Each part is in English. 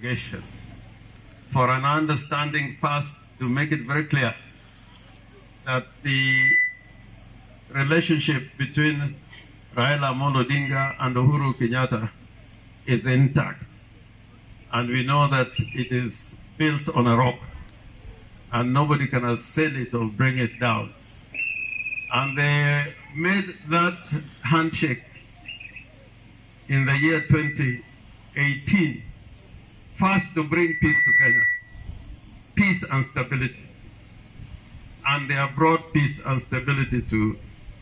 delegation for an understanding first to make it very clear that the relationship between Raila Odinga and Uhuru Kenyatta is intact. And we know that it is built on a rock and nobody can assail it or bring it down. And they made that handshake in the year 2018, first to bring peace to Kenya, peace and stability. And they have brought peace and stability to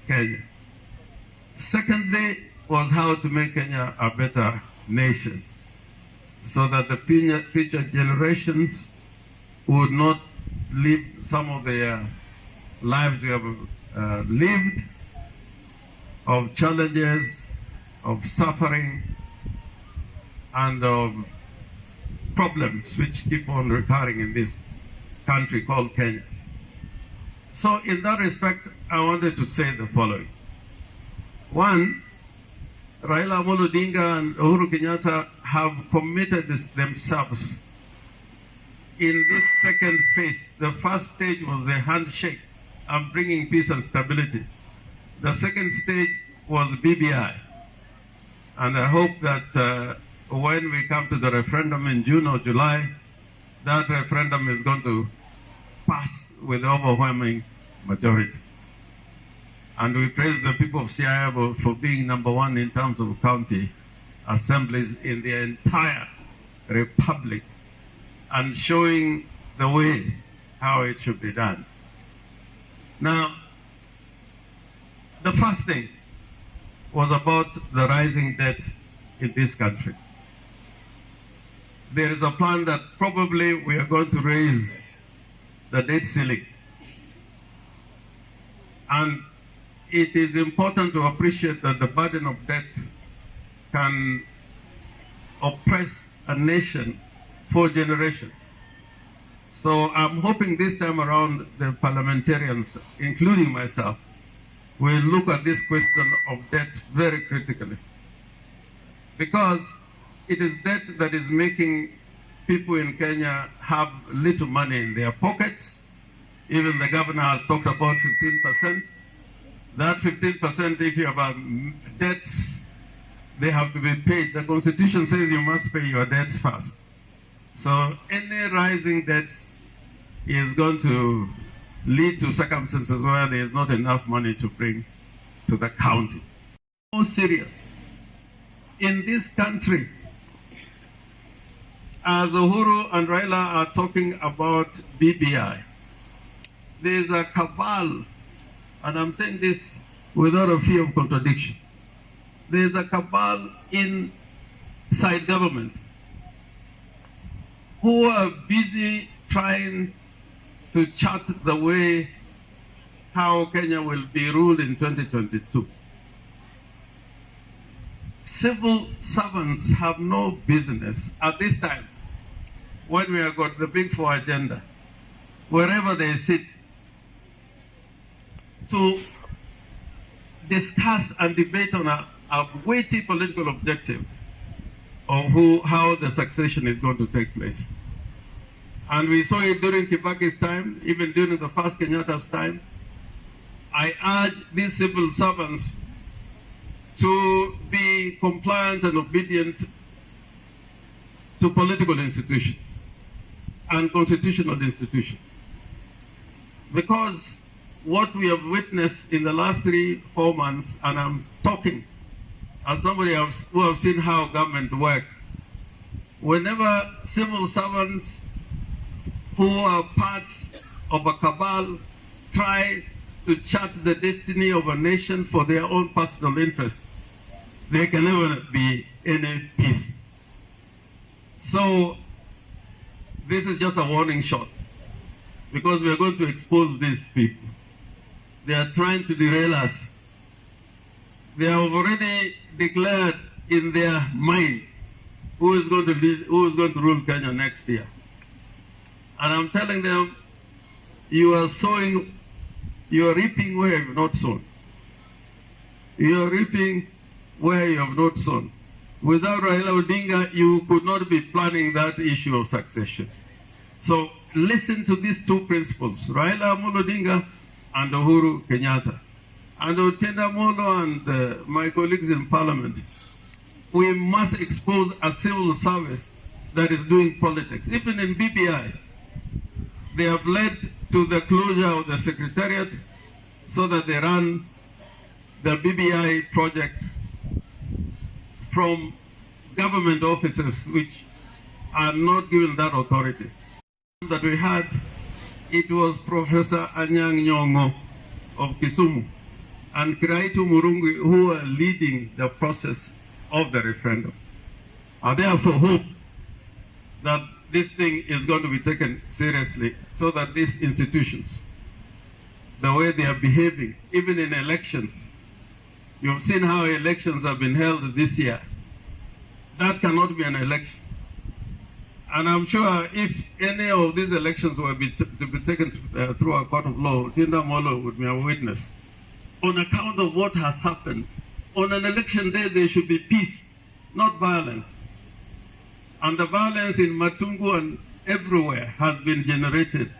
Kenya. Secondly, was how to make Kenya a better nation, so that the future generations would not live some of the lives we have lived, of challenges, of suffering, and of problems which keep on recurring in this country called Kenya. So in that respect, I wanted to say the following. One, Raila Odinga and Uhuru Kenyatta have committed themselves in this second phase. The first stage was the handshake and bringing peace and stability. The second stage was BBI. And I hope that when we come to the referendum in June or July, that referendum is going to pass with overwhelming majority. And we praise the people of Siaya for being number one in terms of county assemblies in the entire republic and showing the way how it should be done. Now, the first thing was about the rising debt in this country. There is a plan that probably we are going to raise the debt ceiling. And it is important to appreciate that the burden of debt can oppress a nation for generations. So I'm hoping this time around the parliamentarians, including myself, will look at this question of debt very critically. Because it is debt that is making people in Kenya have little money in their pockets. Even the governor has talked about 15%. That 15%, if you have debts, they have to be paid. The Constitution says you must pay your debts first. So any rising debts is going to lead to circumstances where there is not enough money to bring to the county. So serious. In this country, as Uhuru and Raila are talking about BBI, there is a cabal, and I'm saying this without a fear of contradiction. There is a cabal inside government who are busy trying to chart the way how Kenya will be ruled in 2022. Civil servants have no business at this time, when we have got the Big Four agenda, wherever they sit, to discuss and debate on a weighty political objective of how the succession is going to take place. And we saw it during Kibaki's time, even during the first Kenyatta's time. I urge these civil servants to be compliant and obedient to political institutions and constitutional institutions. Because what we have witnessed in the last 3-4 months, and I'm talking as somebody who have seen how government works, whenever civil servants who are part of a cabal try to chart the destiny of a nation for their own personal interests, there can never be any peace. So this is just a warning shot, because we are going to expose these people. They are trying to derail us. They have already declared in their mind who is going to rule Kenya next year. And I'm telling them, you are reaping where you have not sown. You are reaping where you have not sown. Without Raila Odinga, you could not be planning that issue of succession. So listen to these two principles, Raila Amolo Odinga and Uhuru Kenyatta. And Otenda Molo and my colleagues in Parliament, we must expose a civil service that is doing politics. Even in BBI, they have led to the closure of the Secretariat so that they run the BBI project from government offices which are not given that authority. That we had, it was Professor Anyang' Nyong'o of Kisumu and Kiraitu Murungi who are leading the process of the referendum. I therefore hope that this thing is going to be taken seriously so that these institutions, the way they are behaving, even in elections, you've seen how elections have been held this year. That cannot be an election. And I'm sure if any of these elections were to be taken through a court of law, Tinda Molo would be a witness. On account of what has happened, on an election day there should be peace, not violence. And the violence in Matungu and everywhere has been generated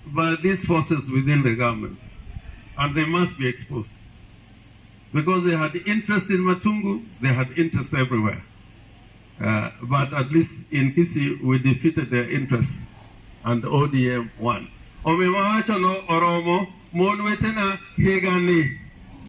by these forces within the government. And they must be exposed. Because they had interest in Matungu, they had interest everywhere. But at least in Kisi, we defeated their interests and ODM won. Omewacho no oromo, monwetena hegani.